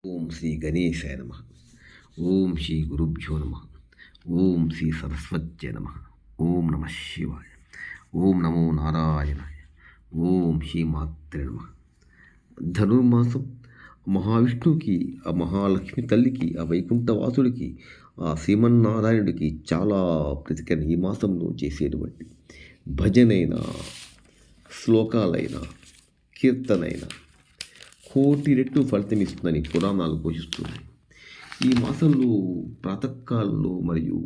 ఓం శ్రీ గణేశాయ నమ. ఓం శ్రీ గురుభ్యో నమ. ఓం శ్రీ సరస్వత్యై నమ. ఓం నమ శివాయ. ఓం నమో నారాయణాయ. ఓం శ్రీ మాత్రే నమ. ధనుర్మాసం మహావిష్ణువుకి, ఆ మహాలక్ష్మి తల్లికి, ఆ వైకుంఠవాసుడికి, ఆ శ్రీమన్నారాయణుడికి చాలా ప్రతికరణ. ఈ మాసంలో చేసేటువంటి భజనైనా, శ్లోకాలైనా, కీర్తనైనా కోటి రెట్లు ఫలితం ఇస్తుందని పురాణాలు ఘోషిస్తున్నాయి. ఈ మాసంలో ప్రాతకాలంలో మరియు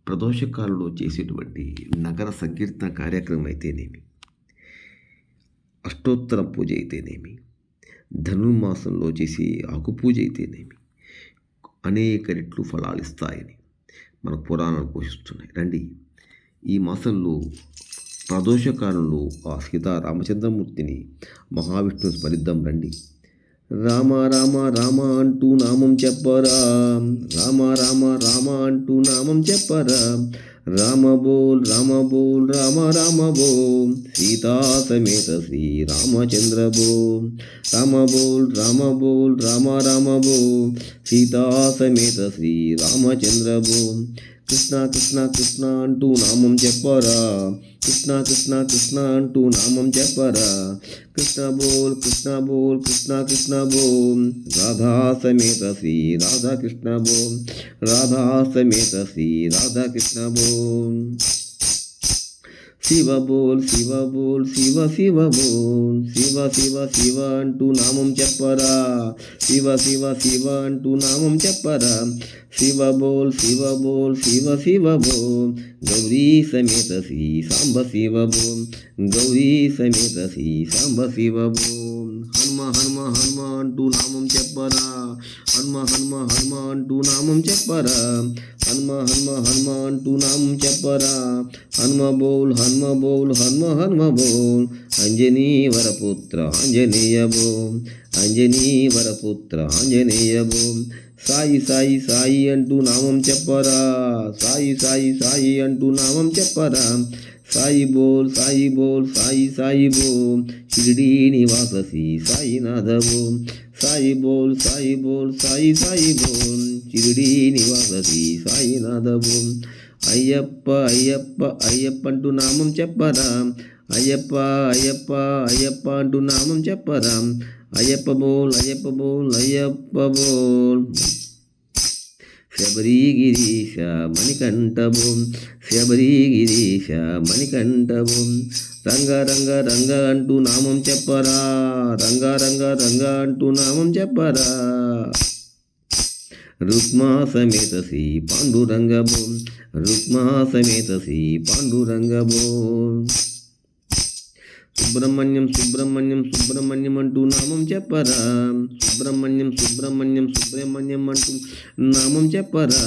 ప్రదోషకాలంలో చేసేటువంటి నగర సంకీర్తన కార్యక్రమం అయితేనేమి, అష్టోత్తర పూజ అయితేనేమి, ధనుర్మాసంలో చేసే ఆకుపూజ అయితేనేమి అనేక రెట్లు ఫలాలు ఇస్తాయని మన పురాణాలు ఘోషిస్తున్నాయి. రండి, ఈ మాసంలో ప్రదోషకాలంలో ఆ సీతారామచంద్రమూర్తిని, మహావిష్ణువు స్మరిద్దాం రండి. రామ రామ రామ అంటూ నామం చెప్పరా, రామ రామ రామ అంటూ నామం చెప్పరా, రామ బోల్ రామ రామ బోల్, సీతా సమేత శ్రీ రామచంద్ర బోల్, రామ బోల్ రామ బోల్, సీతా సమేత శ్రీ రామచంద్ర బోల్. కృష్ణ కృష్ణ కృష్ణ అంటూ నామం చెప్పరా, కృష్ణ కృష్ణ కృష్ణ అంటూ నామం చెప్పరా, కృష్ణ బోల్ కృష్ణ బోల్, రాధా సమేత శ్రీ రాధాకృష్ణ బోల్, రాధా సమేత శ్రీ రాధాకృష్ణ బోల్. శివ బోల్ శివ బోల్ శివ శివ బోల్, శివ అంటూ నామం చెప్పరా, శివ అంటూ నామం చెప్పరా, శివ బోల్ శివ బోల్, గౌరీ సమేత శ్రీ సాంబ శివ బోల్, గౌరీ సమేత శ్రీ సాంబ శివ బోల్. హనుమ అంటూ నామం చెప్పరా, హనుమ అంటూ నామం చెప్పరా, హనుమ అంటూ నామం చెప్పరా, హనుమ బోల్ అంజనీ వరపుత్ర ఆంజనేయ బోల్, అంజనీ వరపుత్ర ఆంజనేయ బోల్. సాయి అంటూ నామం చెప్పరా, సాయి అంటూ నామం చెప్పరా, సాయి బోల్ సాయి బోల్, షిరిడీ నివాస శ్రీ సాయినాథ బోల్, సాయి బోల్ సాయి బోల్, షిరిడీ నివాస శ్రీ సాయినాథ బోల్. అయ్యప్ప అంటూ నామం చెప్పరా, అయ్యప్ప అంటూ నామం చెప్పరా, అయ్యప్ప బోల్ శబరిగిరీశ మణికంఠ బోల్, శబరిగిరీశ మణికంఠ బోల్. రంగ అంటూ నామం చెప్పరా, రంగ అంటూ నామం చెప్పరా, రుక్మా సమేత శ్రీ పాండురంగ బోల్, రుక్మా సమేత శ్రీ పాండురంగ బోల్. సుబ్రహ్మణ్యం అంటూ నామం చెప్పరా, సుబ్రహ్మణ్యం అంటూ నామం చెప్పరా,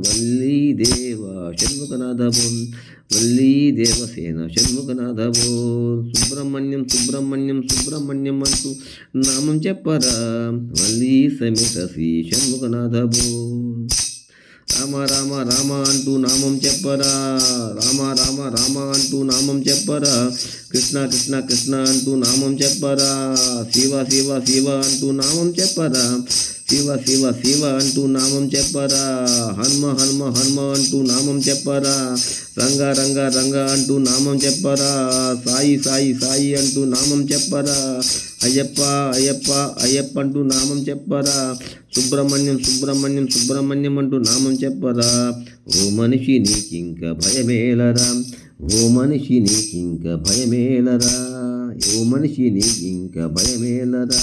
వల్లీ దేవ షణ్ముఖనాథ బోల్, వల్లీ దేవసేన షణ్ముఖనాథ బోల్. సుబ్రహ్మణ్యం అంటూ నామం చెప్పరా, వల్లీ సమేత శ్రీ షణ్ముఖనాథ బోల్. రామ అంటూ నామం చెప్పరా, రామ అంటూ నామం చెప్పరా, కృష్ణ అంటూ నామం చెప్పరా, శివ అంటూ నామం చెప్పరా, శివ అంటూ నామం చెప్పరా, హనుమ అంటూ నామం చెప్పరా, రంగ అంటూ నామం చెప్పరా, సాయి అంటూ నామం చెప్పరా, అయ్యప్ప అంటూ నామం చెప్పరా, సుబ్రహ్మణ్యం అంటూ నామం చెప్పరా. ఓ మనిషి నీకింక భయమేలరా, ఓ మనిషి నీకింక భయమేలరా, ఓ మనిషి నీకింక భయమేలరా,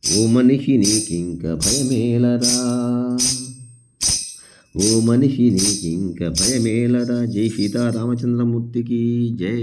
ఓ మనిషి నీకింక భయమేలరా, ఓ మనిషి నీకింక భయమేలరా. జై సీతారామచంద్రమూర్తికి జై.